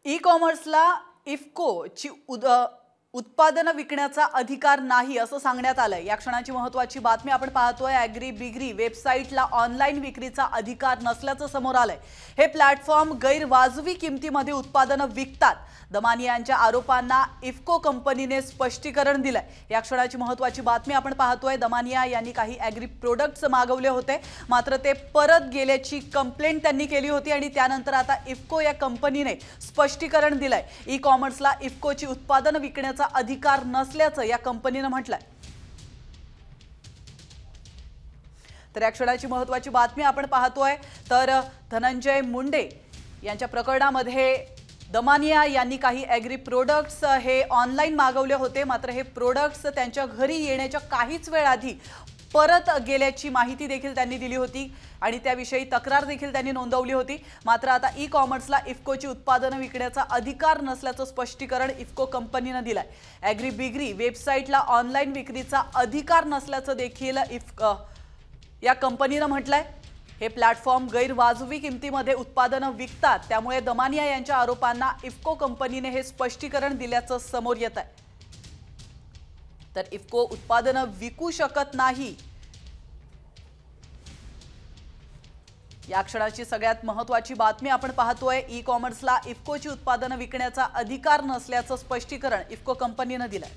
E कॉमर्सला इफ्कोची उत्पादनं विकण्याचा अधिकार नाही असं सांगण्यात आलंय। या क्षणाची महत्त्वाची बातमी आपण पाहतोय। ॲग्री बिग्री वेबसाईटला ऑनलाईन विक्रीचा अधिकार नसल्याचं समोर आलंय। हे प्लॅटफॉर्म गैरवाजवी किमतीमध्ये उत्पादनं विकतात। दमानिया यांच्या आरोपांना इफ्को कंपनीने स्पष्टीकरण दिलंय। या क्षणाची महत्त्वाची बातमी आपण पाहतोय। दमानिया यांनी काही ॲग्री प्रोडक्ट्स मागवले होते, मात्र ते परत गेल्याची कंप्लेंट त्यांनी केली होती आणि त्यानंतर आता इफ्को या कंपनीने स्पष्टीकरण दिलंय। ई कॉमर्सला इफ्कोची उत्पादनं विकण्याचा अधिकार नसल्याचं या कंपनीने म्हटलंय। तर या क्षणाची महत्त्वाची बातमी आपण पाहतोय। तर धनंजय मुंडे यांच्या प्रकरणामध्ये दमानिया यांनी काही ॲग्री प्रोडक्ट्स हे ऑनलाईन मागवले होते, मात्र हे प्रोडक्ट्स त्यांच्या घरी येण्याच्या काहीच वेळ आधी परत गेल्याची माहिती देखील त्यांनी दिली होती आणि त्याविषयी तक्रार देखील त्यांनी नोंदवली होती। मात्र आता ई कॉमर्सला इफ्कोची उत्पादनं विकण्याचा अधिकार नसल्याचं स्पष्टीकरण इफ्को कंपनीने दिलंय। ॲग्री बिग्री वेबसाईटला ऑनलाईन विक्रीचा अधिकार नसल्याचं देखील या कंपनीने म्हटलंय। हे प्लॅटफॉर्म गैरवाजवी किमतीमध्ये उत्पादनं विकतात, त्यामुळे दमानिया यांच्या आरोपांना इफ्को कंपनीने हे स्पष्टीकरण दिल्याचं समोर येत आहे। तर इफ्को उत्पादनं विकू शकत नाही, या क्षणाची सगळ्यात महत्त्वाची बातमी आपण पाहतोय। ई कॉमर्सला इफ्कोची उत्पादनं विकण्याचा अधिकार नसल्याचं स्पष्टीकरण इफ्को कंपनीने दिलंय।